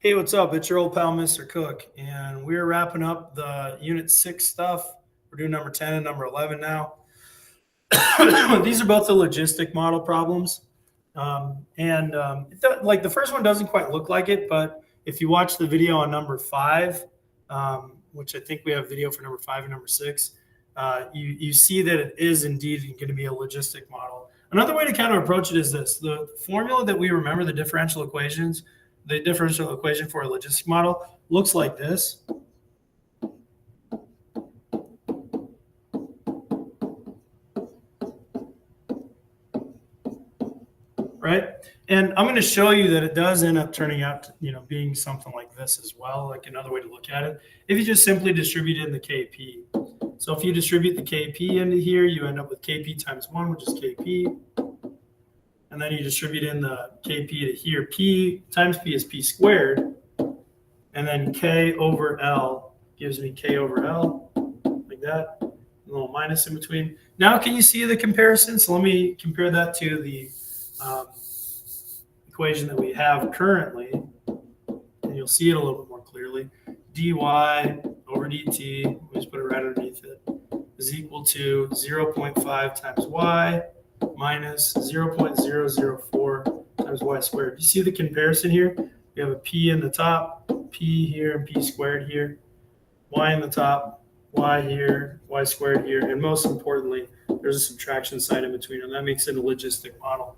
Hey, what's up? It's your old pal, Mr. Cook, and we're wrapping up the Unit 6 stuff. We're doing number 10 and number 11 now. These are both the logistic model problems. Like the first one doesn't quite look like it, but if you watch the video on number 5, which I think we have video for number 5 and number 6, you see that it is indeed going to be a logistic model. Another way to kind of approach it is this. The formula that we remember, the differential equation for a logistic model looks like this. Right? And I'm going to show you that it does end up turning out to, being something like this as well, like another way to look at it. If you just simply distribute it in the KP. So if you distribute the KP into here, you end up with KP times 1, which is KP. And then you distribute in the KP to here. P times P is P squared. And then K over L gives me K over L, like that. A little minus in between. Now can you see the comparison? So let me compare that to the equation that we have currently. And you'll see it a little bit more clearly. dy over dt, let me just put it right underneath it, is equal to 0.5 times y minus 0.004 times y squared. You see the comparison here? We have a p in the top, p here, and p squared here, y in the top, y here, y squared here, and most importantly, there's a subtraction sign in between them. That makes it a logistic model.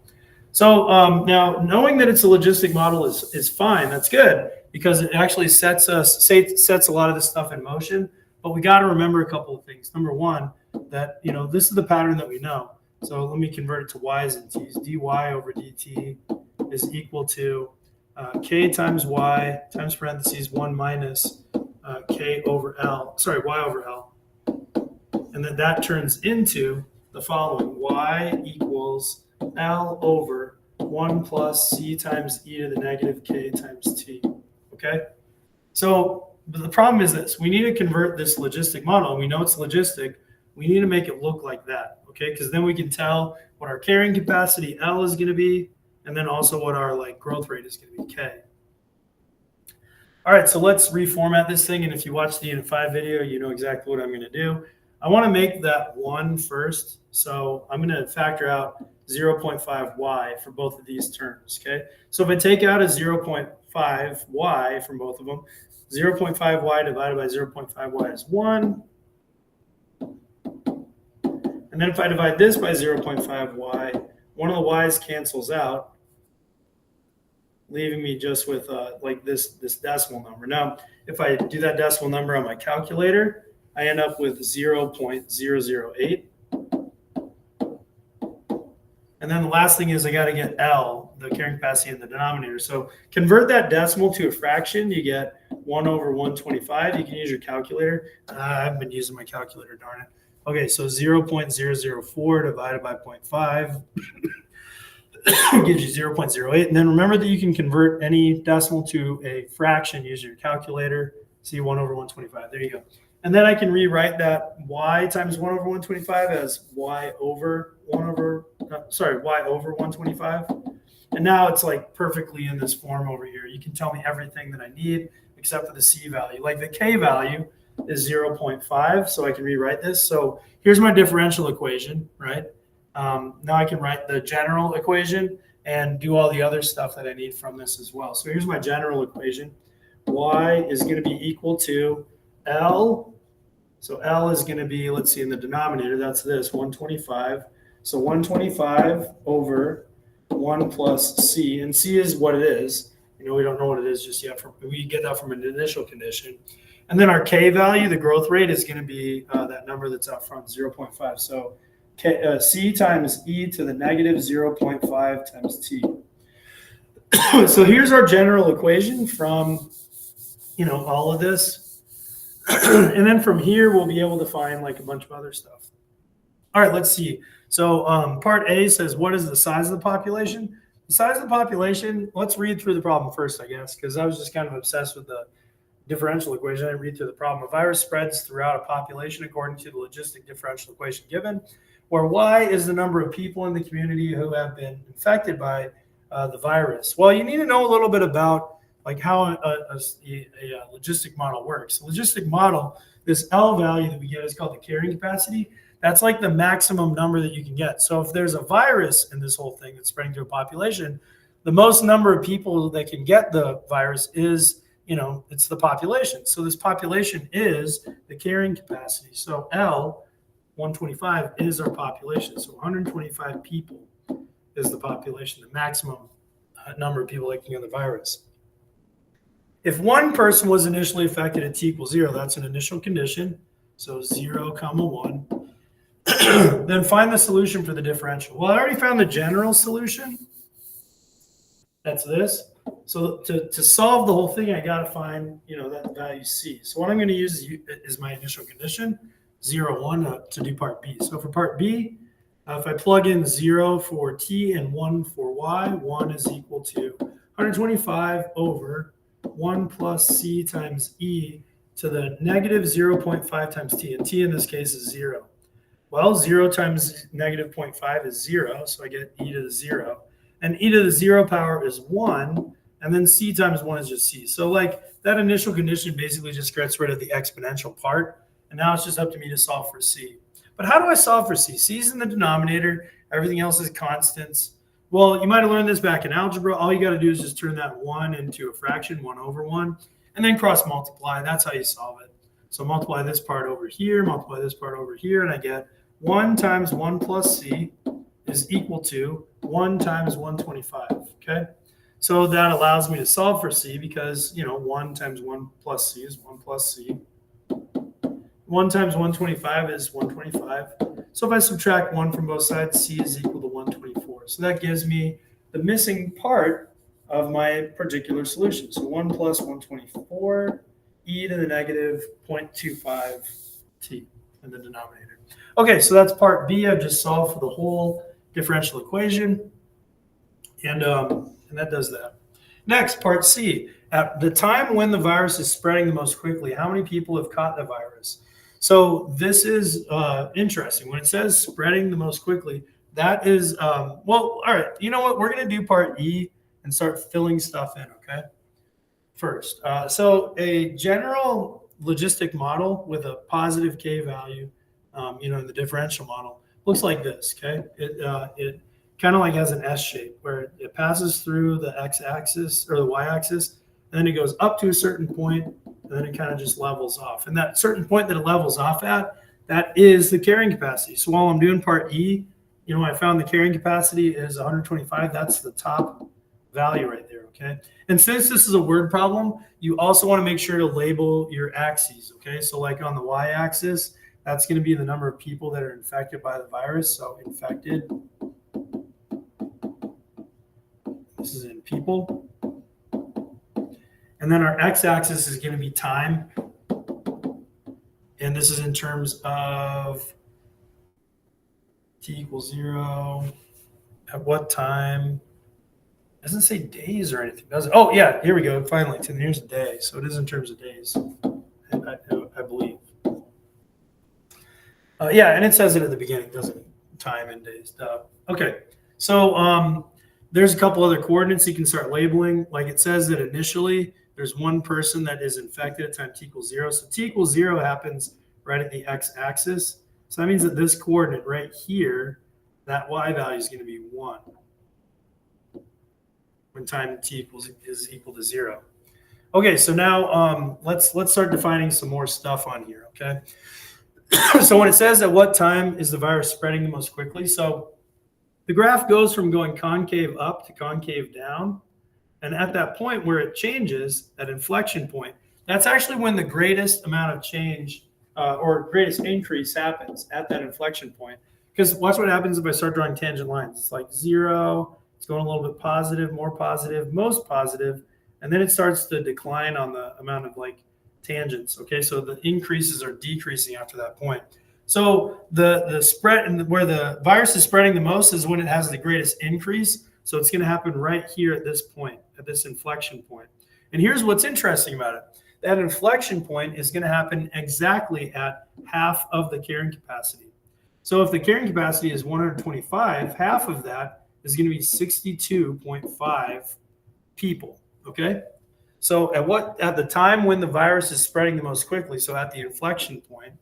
So now knowing that it's a logistic model is fine. That's good because it actually sets a lot of this stuff in motion. But we got to remember a couple of things. Number one, that this is the pattern that we know. So let me convert it to y's and t's. dy over dt is equal to k times y times parentheses 1 minus k over L. Sorry, y over L. And then that turns into the following. Y equals L over 1 plus c times e to the negative k times t. Okay? So the problem is this. We need to convert this logistic model, and we know it's logistic. We need to make it look like that, okay? Because then we can tell what our carrying capacity L is going to be, and then also what our growth rate is going to be, K. All right, so let's reformat this thing, and if you watch the Unit 5 video, you know exactly what I'm going to do. I want to make that 1 first, so I'm going to factor out 0.5y for both of these terms, okay? So if I take out a 0.5y from both of them, 0.5y divided by 0.5y is 1. And then if I divide this by 0.5y, one of the y's cancels out, leaving me just with this decimal number. Now, if I do that decimal number on my calculator, I end up with 0.008. And then the last thing is I got to get L, the carrying capacity in the denominator. So convert that decimal to a fraction. You get 1 over 125. You can use your calculator. I haven't been using my calculator, darn it. Okay, so 0.004 divided by 0.5 gives you 0.08. And then remember that you can convert any decimal to a fraction using your calculator. See 1 over 125. There you go. And then I can rewrite that y times 1 over 125 as y over 125. And now it's perfectly in this form over here. You can tell me everything that I need except for the c value. Like the k value is 0.5, so I can rewrite this. So here's my differential equation, right? Now I can write the general equation and do all the other stuff that I need from this as well. So here's my general equation. Y is going to be equal to L. So L is going to be, let's see, in the denominator, that's this, 125. So 125 over 1 plus C. And C is what it is. We don't know what it is just yet. We get that from an initial condition. And then our K value, the growth rate, is going to be that number that's up front, 0.5. So C times e to the negative 0.5 times t. So here's our general equation from, all of this. And then from here, we'll be able to find a bunch of other stuff. All right, let's see. So part A says, what is the size of the population? The size of the population, let's read through the problem first, I guess, because I was just kind of obsessed with the differential equation. I didn't read through the problem. A virus spreads throughout a population according to the logistic differential equation given, where Y is the number of people in the community who have been infected by the virus. Well, you need to know a little bit about like how a logistic model works. A logistic model, this L value that we get is called the carrying capacity. That's like the maximum number that you can get. So if there's a virus in this whole thing that's spreading to a population, the most number of people that can get the virus is, it's the population. So this population is the carrying capacity. So L 125 is our population. So 125 people is the population, the maximum number of people that can get the virus. If one person was initially affected at t equals 0, that's an initial condition. So 0, 1. Then find the solution for the differential. Well, I already found the general solution. That's this. So to solve the whole thing, I got to find, that value c. So what I'm going to use is my initial condition, 0, 1, to do part B. So for part B, if I plug in 0 for t and 1 for y, 1 is equal to 125 over 1 plus c times e to the negative 0.5 times t. And t in this case is 0. Well, 0 times negative 0.5 is 0, so I get e to the 0. And e to the 0 power is 1, and then c times 1 is just c. So like that initial condition basically just gets rid of the exponential part, and now it's just up to me to solve for c. But how do I solve for c? C is in the denominator. Everything else is constants. Well, you might have learned this back in algebra. All you got to do is just turn that 1 into a fraction, 1 over 1, and then cross multiply. That's how you solve it. So multiply this part over here, multiply this part over here, and I get 1 times 1 plus c is equal to 1 times 125, okay? So that allows me to solve for c because, 1 times 1 plus c is 1 plus c. 1 times 125 is 125. So if I subtract 1 from both sides, c is equal to 124. So that gives me the missing part of my particular solution. So 1 plus 124, e to the negative 0.25 t in the denominator. Okay, so that's part B. I've just solved for the whole differential equation, and that does that. Next, part C. At the time when the virus is spreading the most quickly, how many people have caught the virus? So this is interesting. When it says spreading the most quickly, that is, well, all right, you know what? We're going to do part E and start filling stuff in, okay? First, so a general logistic model with a positive K value, in the differential model looks like this, okay? It kind of like has an S shape where it passes through the x-axis or the y-axis, and then it goes up to a certain point, and then it kind of just levels off. And that certain point that it levels off at, that is the carrying capacity. So while I'm doing part E, I found the carrying capacity is 125. That's the top value right there, okay? And since this is a word problem, you also want to make sure to label your axes, okay? So like on the y-axis, that's going to be the number of people that are infected by the virus. So infected, this is in people. And then our x-axis is going to be time. And this is in terms of t equals 0. At what time? It doesn't say days or anything, does it? Oh, yeah, here we go. Finally, here's a day. So it is in terms of days, I believe. Yeah, and it says it at the beginning, doesn't it? Time and days. Okay, so there's a couple other coordinates you can start labeling. Like it says that initially there's one person that is infected at time t equals 0. So t equals 0 happens right at the x-axis. So that means that this coordinate right here, that y value is going to be 1 when time t is equal to 0. Okay, so now let's start defining some more stuff on here, okay? So when it says at what time is the virus spreading the most quickly, so the graph goes from going concave up to concave down. And at that point where it changes, that inflection point, that's actually when the greatest amount of change or greatest increase happens at that inflection point. Because watch what happens if I start drawing tangent lines. It's like 0, it's going a little bit positive, more positive, most positive, and then it starts to decline on the amount of like tangents. Okay, so the increases are decreasing after that point. So the spread and where the virus is spreading the most is when it has the greatest increase. So it's going to happen right here at this point, at this inflection point. And here's what's interesting about it. That inflection point is going to happen exactly at half of the carrying capacity. So if the carrying capacity is 125, half of that is going to be 62.5 people, okay? So at the time when the virus is spreading the most quickly, so at the inflection point,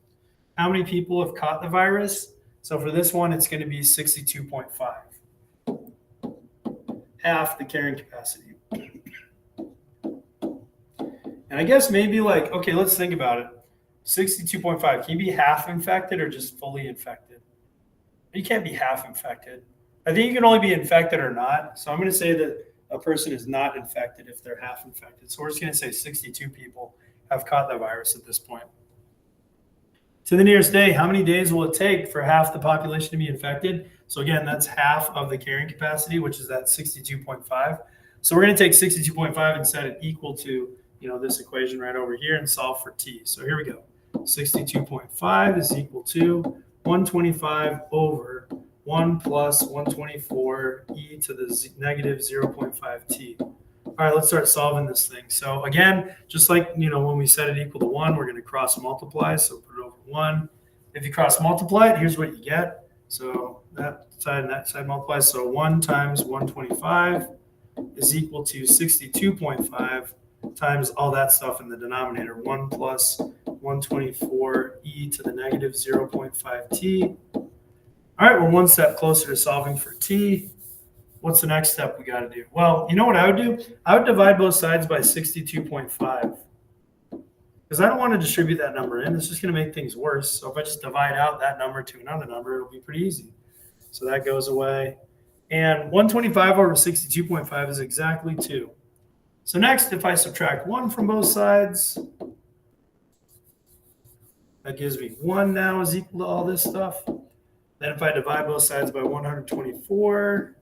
how many people have caught the virus? So for this one, it's going to be 62.5, half the carrying capacity. And I guess maybe like, okay, let's think about it. 62.5, can you be half infected or just fully infected? You can't be half infected. I think you can only be infected or not. So I'm going to say that a person is not infected if they're half infected. So we're just going to say 62 people have caught the virus at this point. To the nearest day, how many days will it take for half the population to be infected? So again, that's half of the carrying capacity, which is that 62.5. So we're going to take 62.5 and set it equal to, this equation right over here and solve for t. So here we go. 62.5 is equal to 125 over 1 plus 124 e to the negative 0.5 t. All right, let's start solving this thing. So again, just like, when we set it equal to 1, we're going to cross multiply. So put it over 1. If you cross multiply it, here's what you get. So that side and that side multiplies. So 1 times 125 is equal to 62.5 times all that stuff in the denominator. 1 plus 124 e to the negative 0.5 t. All right, we're one step closer to solving for t. What's the next step we got to do? Well, you know what I would do? I would divide both sides by 62.5 because I don't want to distribute that number in. It's just going to make things worse. So if I just divide out that number to another number, it'll be pretty easy. So that goes away. And 125 over 62.5 is exactly 2. So next, if I subtract 1 from both sides, that gives me 1 now is equal to all this stuff. Then if I divide both sides by 124,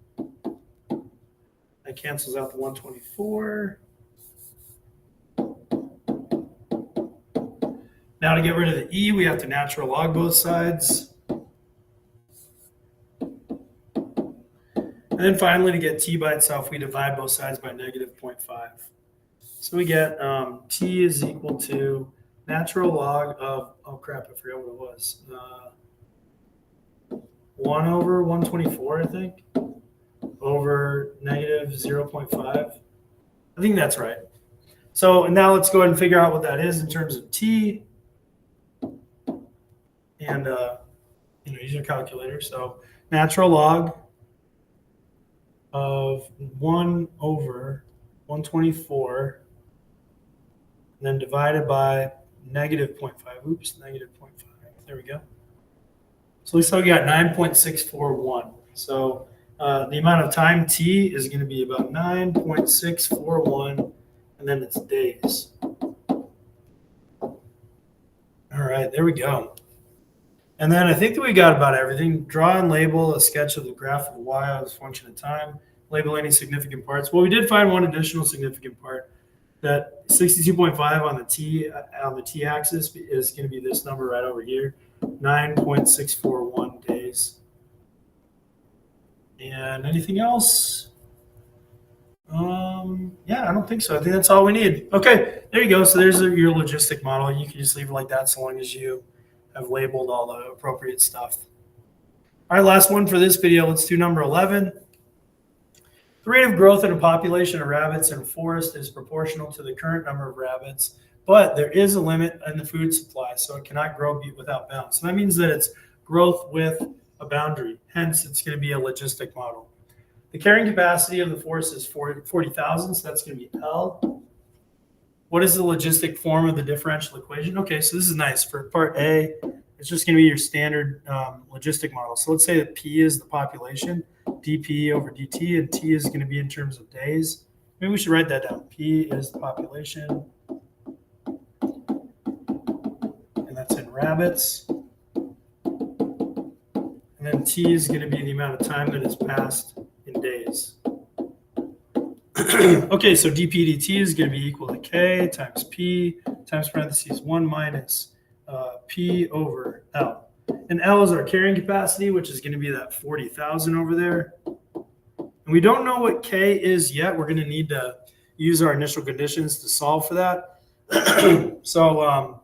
that cancels out the 124. Now to get rid of the e, we have to natural log both sides. And then finally, to get t by itself, we divide both sides by negative 0.5. So we get t is equal to natural log of, oh crap, I forgot what it was. 1 over 124, I think, over negative 0.5. I think that's right. So now let's go ahead and figure out what that is in terms of t. And, use your calculator. So natural log of 1 over 124, and then divided by negative 0.5. Oops, negative 0.5. There we go. So we got 9.641. So the amount of time t is going to be about 9.641, and then it's days. All right, there we go. And then I think that we got about everything. Draw and label a sketch of the graph of y as a function of time. Label any significant parts. Well, we did find one additional significant part, that 62.5 on the t-axis is going to be this number right over here, 9.641 days. And anything else? Yeah, I don't think so. I think that's all we need. Okay, there you go. So there's your logistic model. You can just leave it like that so long as you have labeled all the appropriate stuff. All right, last one for this video. Let's do number 11. The rate of growth in a population of rabbits in a forest is proportional to the current number of rabbits, but there is a limit in the food supply, so it cannot grow without bounds. So that means that it's growth with a boundary. Hence, it's going to be a logistic model. The carrying capacity of the forest is 40,000, so that's going to be L. What is the logistic form of the differential equation? Okay, so this is nice. For part A, it's just going to be your standard logistic model. So let's say that P is the population, dP over dt, and T is going to be in terms of days. Maybe we should write that down. P is the population, and that's in rabbits. And then T is going to be the amount of time that has passed in days. Okay, so dP dt is going to be equal to K times P times parentheses 1 minus P over L. And L is our carrying capacity, which is going to be that 40,000 over there. And we don't know what K is yet. We're going to need to use our initial conditions to solve for that. So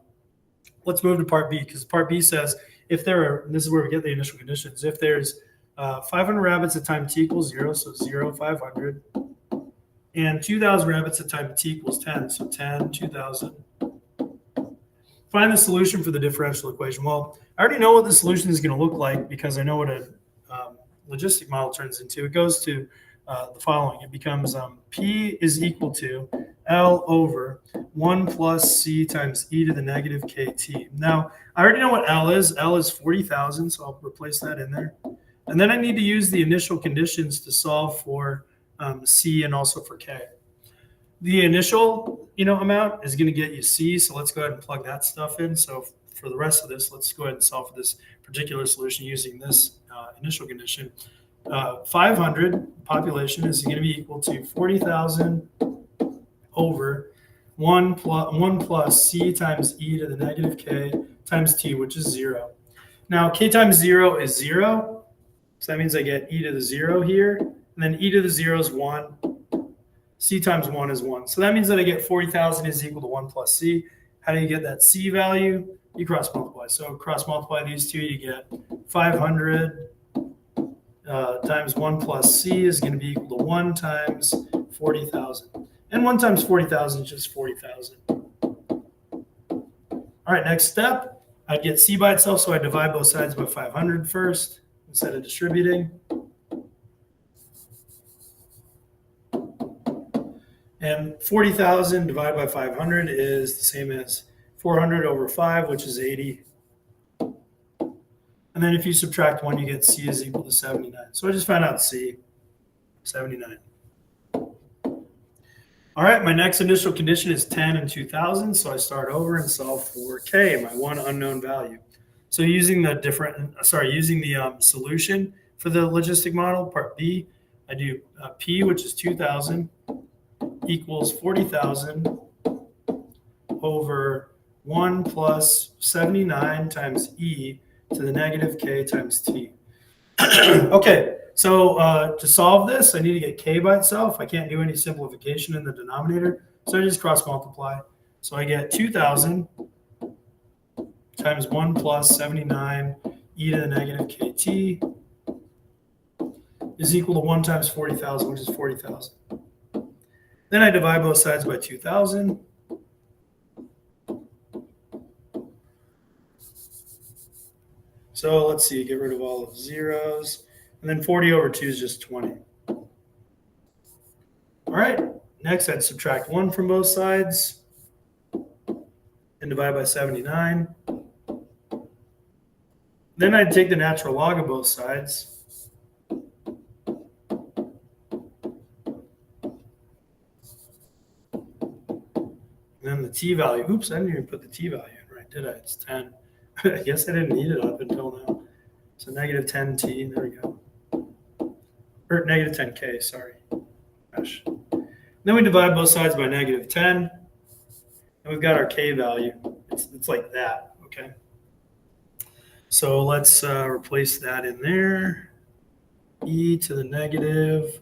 let's move to part B, because part B says if there are, this is where we get the initial conditions, if there's 500 rabbits at time t equals 0, so 0, 500, and 2,000 rabbits at time t equals 10. So 10, 2,000. Find the solution for the differential equation. Well, I already know what the solution is going to look like because I know what a logistic model turns into. It goes to the following. It becomes P is equal to L over 1 plus C times e to the negative kt. Now, I already know what L is. L is 40,000, so I'll replace that in there. And then I need to use the initial conditions to solve for C and also for K. The initial, amount is going to get you C, so let's go ahead and plug that stuff in. So for the rest of this, let's go ahead and solve for this particular solution using this initial condition. 500 population is going to be equal to 40,000 over 1 plus C times e to the negative k times t, which is 0. Now, k times 0 is 0, so that means I get e to the 0 here, and then e to the 0 is 1. C times 1 is 1. So that means that I get 40,000 is equal to 1 plus C. How do you get that C value? You cross multiply. So cross multiply these two, you get 500 times 1 plus C is going to be equal to 1 times 40,000. And 1 times 40,000 is just 40,000. All right, next step, I'd get C by itself, so I divide both sides by 500 first instead of distributing. And 40,000 divided by 500 is the same as 400 over 5, which is 80. And then if you subtract 1, you get C is equal to 79. So I just found out C, 79. All right, my next initial condition is 10 and 2,000. So I start over and solve for K, my one unknown value. So using the solution for the logistic model, part B, I do P, which is 2,000, equals 40,000 over 1 plus 79 times e to the negative k times t. Okay, so to solve this, I need to get k by itself. I can't do any simplification in the denominator, so I just cross multiply. So I get 2,000 times 1 plus 79 e to the negative kt is equal to 1 times 40,000, which is 40,000. Then I divide both sides by 2,000. So let's see, get rid of all of zeros. And then 40 over 2 is just 20. All right, next I'd subtract 1 from both sides and divide by 79. Then I'd take the natural log of both sides. And then the t value, oops, I didn't even put the t value in, right, did I? It's 10. I guess I didn't need it up until now. So negative 10t, there we go. Or negative 10k, sorry. Gosh. Then we divide both sides by negative 10. And we've got our k value. It's like that, okay? So let's replace that in there. E to the negative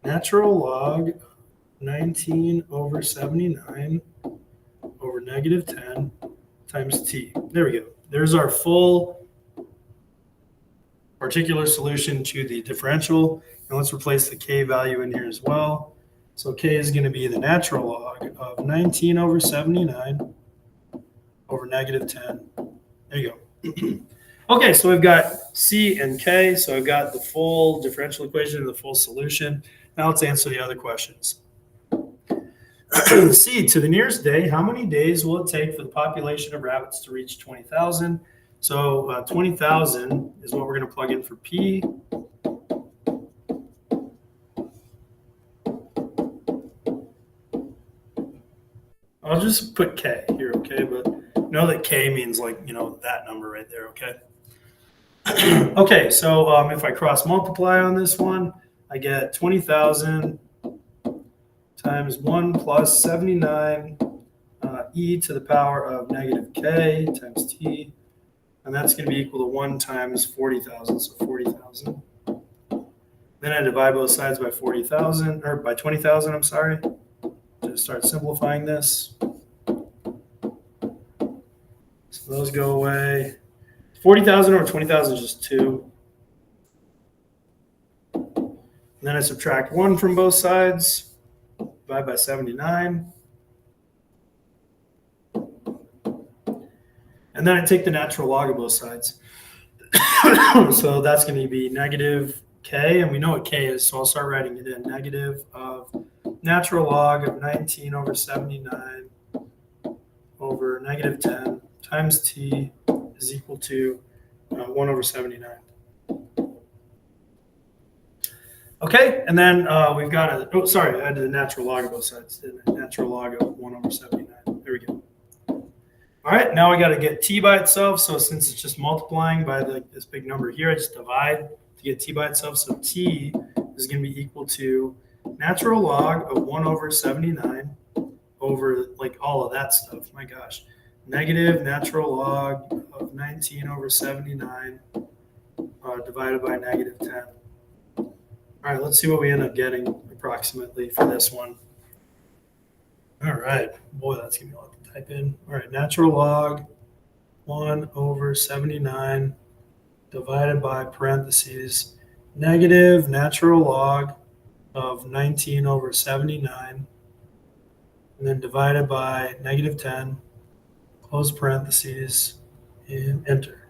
natural log 19 over 79 over negative 10 times t. There we go. There's our full particular solution to the differential. And let's replace the k value in here as well. So k is going to be the natural log of 19 over 79 over negative 10. There you go. Okay, so we've got c and k. So I've got the full differential equation and the full solution. Now let's answer the other questions. C, to the nearest day, how many days will it take for the population of rabbits to reach 20,000? So 20,000 is what we're going to plug in for P. I'll just put K here, okay? But know that K means like, that number right there, okay? Okay, so if I cross multiply on this one, I get 20,000 times 1 plus 79 e to the power of negative k times t. And that's going to be equal to 1 times 40,000, so 40,000. Then I divide both sides by 40,000, or by 20,000, I'm sorry, to start simplifying this. So those go away. 40,000 over 20,000 is just 2. And then I subtract 1 from both sides. divide by 79. And then I take the natural log of both sides. So that's going to be negative k, and we know what k is, so I'll start writing it in. Negative of natural log of 19 over 79 over negative 10 times t is equal to 1 over 79. Okay, and then we've got I did the natural log of both sides. The natural log of 1 over 79. There we go. All right, now we got to get t by itself. So since it's just multiplying by this big number here, I just divide to get t by itself. So t is going to be equal to natural log of 1 over 79 over like all of that stuff. My gosh. Negative natural log of 19 over 79 divided by negative 10. All right, let's see what we end up getting approximately for this one. All right, boy, that's going to be a lot to type in. All right, natural log 1 over 79 divided by parentheses negative natural log of 19 over 79 and then divided by negative 10, close parentheses, and enter.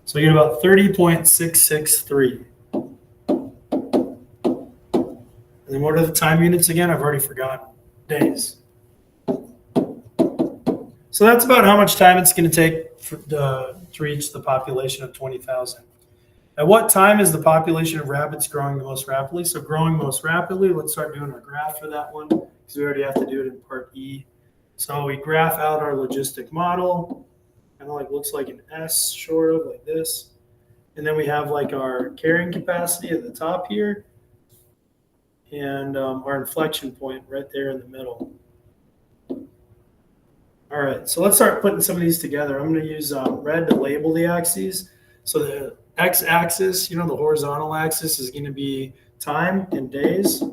So you get about 30.663. And then what are the time units again? I've already forgotten. Days. So that's about how much time it's going to take to reach the population of 20,000. At what time is the population of rabbits growing the most rapidly? So growing most rapidly, let's start doing our graph for that one because we already have to do it in part E. So we graph out our logistic model, kind of like looks like an S, sort of like this. And then we have like our carrying capacity at the top here and our inflection point right there in the middle. All right, so let's start putting some of these together. I'm going to use red to label the axes. So the x-axis, the horizontal axis is going to be time in days.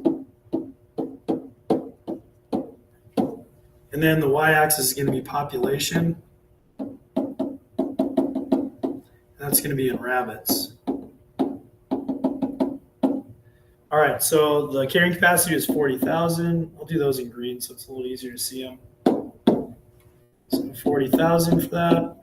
And then the y-axis is going to be population. That's going to be in rabbits. All right, so the carrying capacity is 40,000. I'll do those in green so it's a little easier to see them. So 40,000 for that.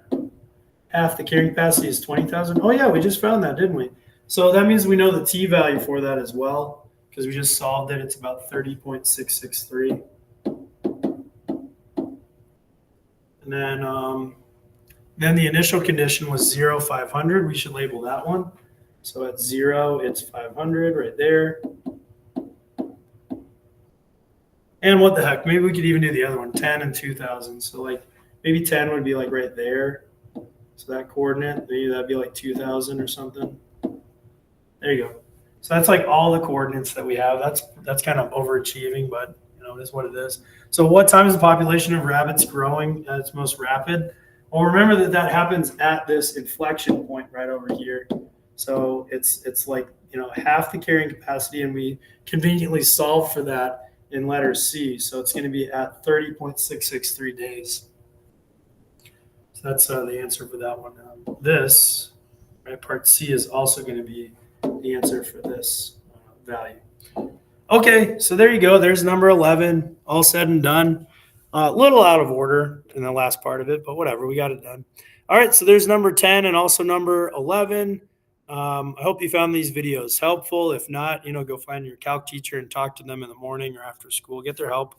Half the carrying capacity is 20,000. Oh yeah, we just found that, didn't we? So that means we know the t value for that as well because we just solved it. It's about 30.663. And then the initial condition was 0, 500. We should label that one. So at 0, it's 500 right there. And what the heck, maybe we could even do the other one, 10 and 2,000. So like maybe 10 would be like right there. So that coordinate, maybe that'd be like 2,000 or something. There you go. So that's like all the coordinates that we have. That's kind of overachieving, but it is what it is. So what time is the population of rabbits growing at its most rapid? Well, remember that happens at this inflection point right over here. So it's like, half the carrying capacity, and we conveniently solve for that in letter C. So it's going to be at 30.663 days. So that's the answer for that one. This, right, part C is also going to be the answer for this value. Okay, so there you go. There's number 11, all said and done. A little out of order in the last part of it, but whatever, we got it done. All right, so there's number 10 and also number 11. I hope you found these videos helpful. If not, go find your calc teacher and talk to them in the morning or after school. Get their help.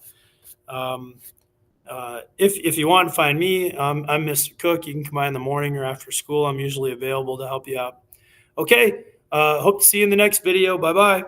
If you want to find me, I'm Mr. Cook. You can come by in the morning or after school. I'm usually available to help you out. Okay, hope to see you in the next video. Bye-bye.